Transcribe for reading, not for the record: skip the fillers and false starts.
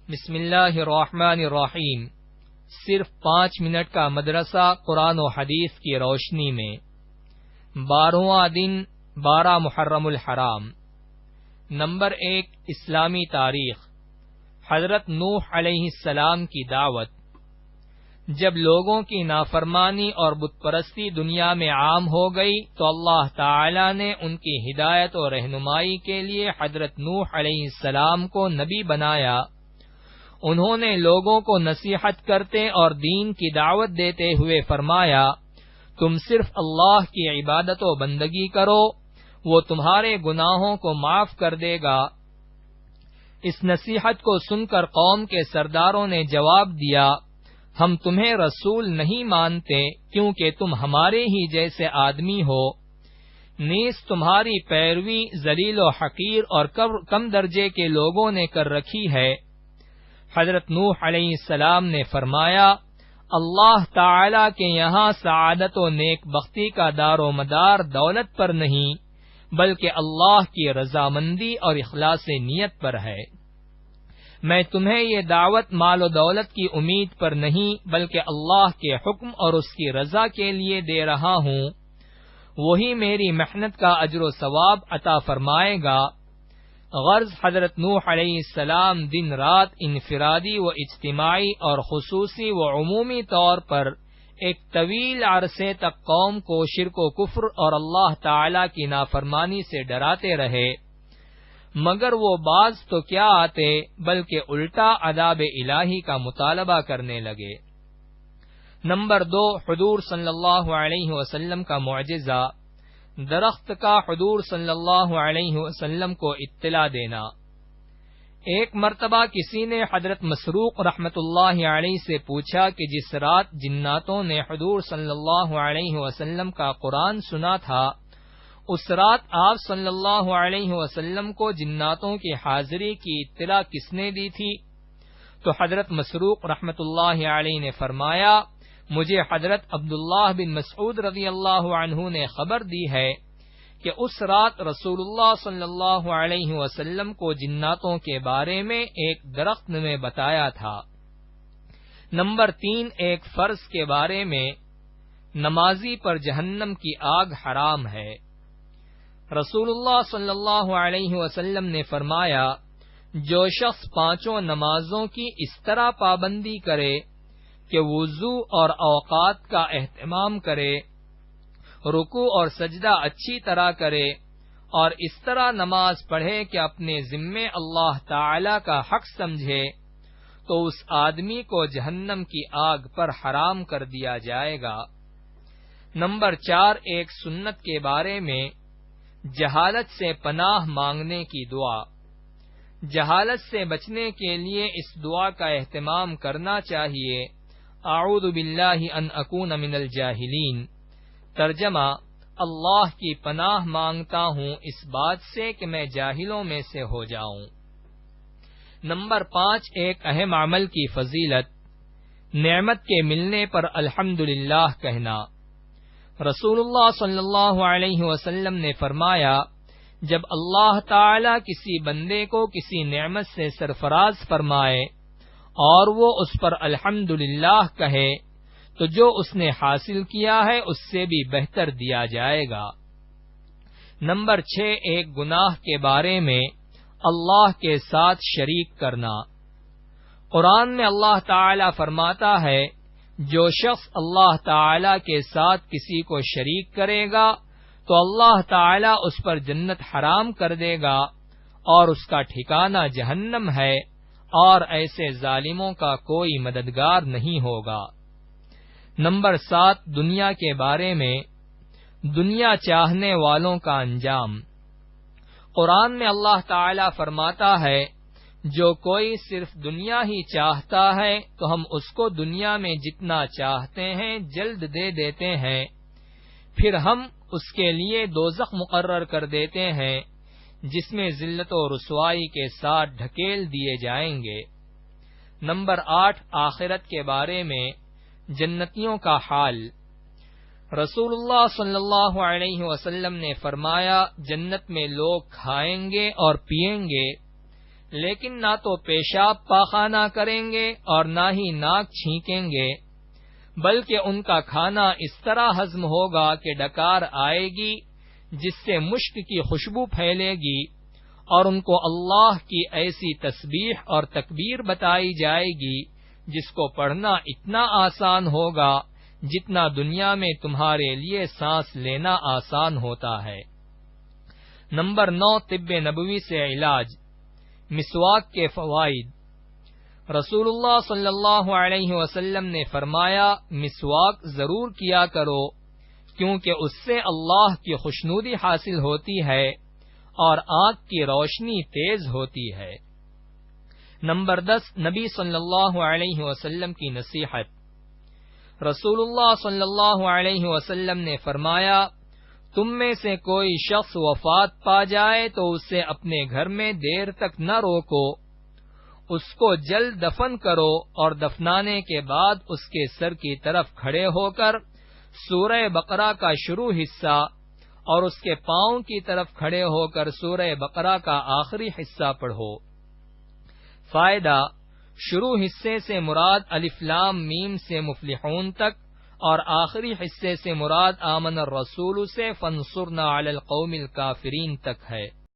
بسم اللہ الرحمن الرحیم۔ صرف 5 منٹ کا مدرسہ قرآن و حدیث کی روشنی میں۔ 12واں دن 12 محرم الحرام۔ نمبر 1 اسلامی تاریخ۔ حضرت نوح علیہ السلام کی دعوت۔ جب لوگوں کی نافرمانی اور بت پرستی دنیا میں عام ہو گئی تو اللہ تعالی نے ان کی ہدایت و رہنمائی کے لیے حضرت نوح علیہ السلام کو نبی بنایا۔ انہوں نے لوگوں کو نصیحت کرتے اور دین کی دعوت دیتے ہوئے فرمایا، تم صرف اللہ کی عبادت و بندگی کرو، وہ تمہارے گناہوں کو معاف کر دے گا۔ اس نصیحت کو سن کر قوم کے سرداروں نے جواب دیا، ہم تمہیں رسول نہیں مانتے کیونکہ تم ہمارے ہی جیسے آدمی ہو، نیز تمہاری پیروی ذلیل و حقیر اور کم درجے کے لوگوں نے کر رکھی ہے۔ حضرت نوح علیہ السلام نے فرمایا، اللہ تعالی کے یہاں سعادت و نیک بختی کا دار و مدار دولت پر نہیں بلکہ اللہ کی رضامندی اور اخلاص نیت پر ہے۔ میں تمہیں یہ دعوت مال و دولت کی امید پر نہیں بلکہ اللہ کے حکم اور اس کی رضا کے لیے دے رہا ہوں، وہی میری محنت کا اجر و ثواب عطا فرمائے گا۔ غرض حضرت نوح علیہ السلام دن رات انفرادی و اجتماعی اور خصوصی و عمومی طور پر ایک طویل عرصے تک قوم کو شرک و کفر اور اللہ تعالی کی نافرمانی سے ڈراتے رہے، مگر وہ باز تو کیا آتے بلکہ الٹا عذاب الہی کا مطالبہ کرنے لگے۔ نمبر 2 حضور صلی اللہ علیہ وسلم کا معجزہ، درخت کا حضور صلی اللہ علیہ وسلم کو اطلاع دینا۔ ایک مرتبہ کسی نے حضرت مسروق رحمۃ اللہ علیہ سے پوچھا کہ جس رات جناتوں نے حضور صلی اللہ علیہ وسلم کا قرآن سنا تھا، اس رات آپ صلی اللہ علیہ وسلم کو جناتوں کی حاضری کی اطلاع کس نے دی تھی؟ تو حضرت مسروق رحمۃ اللہ علیہ نے فرمایا، مجھے حضرت عبداللہ بن مسعود رضی اللہ عنہ نے خبر دی ہے کہ اس رات رسول اللہ صلی اللہ علیہ وسلم کو جناتوں کے بارے میں ایک درخت نے بتایا تھا۔ نمبر 3 ایک فرض کے بارے میں، نمازی پر جہنم کی آگ حرام ہے۔ رسول اللہ صلی اللہ علیہ وسلم نے فرمایا، جو شخص 5 نمازوں کی اس طرح پابندی کرے کہ وضو اور اوقات کا اہتمام کرے، رکوع اور سجدہ اچھی طرح کرے اور اس طرح نماز پڑھے کہ اپنے ذمے اللہ تعالی کا حق سمجھے، تو اس آدمی کو جہنم کی آگ پر حرام کر دیا جائے گا۔ نمبر 4 ایک سنت کے بارے میں، جہالت سے پناہ مانگنے کی دعا۔ جہالت سے بچنے کے لیے اس دعا کا اہتمام کرنا چاہیے، اعوذ باللہ ان اکون من الجاہلین۔ ترجمہ، اللہ کی پناہ مانگتا ہوں اس بات سے کہ میں جاہلوں میں سے ہو جاؤں۔ نمبر 5 ایک اہم عمل کی فضیلت، نعمت کے ملنے پر الحمدللہ کہنا۔ رسول اللہ صلی اللہ علیہ وسلم نے فرمایا، جب اللہ تعالی کسی بندے کو کسی نعمت سے سرفراز فرمائے اور وہ اس پر الحمدللہ کہے تو جو اس نے حاصل کیا ہے اس سے بھی بہتر دیا جائے گا۔ نمبر 6 ایک گناہ کے بارے میں، اللہ کے ساتھ شریک کرنا۔ قرآن میں اللہ تعالی فرماتا ہے، جو شخص اللہ تعالی کے ساتھ کسی کو شریک کرے گا تو اللہ تعالی اس پر جنت حرام کر دے گا اور اس کا ٹھکانہ جہنم ہے، اور ایسے ظالموں کا کوئی مددگار نہیں ہوگا۔ نمبر 7 دنیا کے بارے میں، دنیا چاہنے والوں کا انجام۔ قرآن میں اللہ تعالی فرماتا ہے، جو کوئی صرف دنیا ہی چاہتا ہے تو ہم اس کو دنیا میں جتنا چاہتے ہیں جلد دے دیتے ہیں، پھر ہم اس کے لیے دوزخ مقرر کر دیتے ہیں جس میں ذلت و رسوائی کے ساتھ ڈھکیل دیے جائیں گے۔ نمبر 8 آخرت کے بارے میں، جنتیوں کا حال۔ رسول اللہ صلی اللہ علیہ وسلم نے فرمایا، جنت میں لوگ کھائیں گے اور پیئیں گے لیکن نہ تو پیشاب پاخانہ کریں گے اور نہ ہی ناک چھینکیں گے، بلکہ ان کا کھانا اس طرح ہضم ہوگا کہ ڈکار آئے گی جس سے مشک کی خوشبو پھیلے گی، اور ان کو اللہ کی ایسی تسبیح اور تکبیر بتائی جائے گی جس کو پڑھنا اتنا آسان ہوگا جتنا دنیا میں تمہارے لیے سانس لینا آسان ہوتا ہے۔ نمبر 9، طب نبوی سے علاج، مسواک کے فوائد۔ رسول اللہ صلی اللہ علیہ وسلم نے فرمایا، مسواک ضرور کیا کرو کیونکہ اس سے اللہ کی خوشنودی حاصل ہوتی ہے اور آنکھ کی روشنی تیز ہوتی ہے۔ نمبر 10، نبی صلی اللہ علیہ وسلم کی نصیحت۔ رسول اللہ صلی اللہ علیہ وسلم نے فرمایا، تم میں سے کوئی شخص وفات پا جائے تو اسے اپنے گھر میں دیر تک نہ روکو، اس کو جلد دفن کرو اور دفنانے کے بعد اس کے سر کی طرف کھڑے ہو کر سورہ بقرہ کا شروع حصہ اور اس کے پاؤں کی طرف کھڑے ہو کر سورہ بقرہ کا آخری حصہ پڑھو۔ فائدہ، شروع حصے سے مراد الف لام میم سے مفلحون تک اور آخری حصے سے مراد آمن الرسول سے فانصرنا علی القوم الکافرین تک ہے۔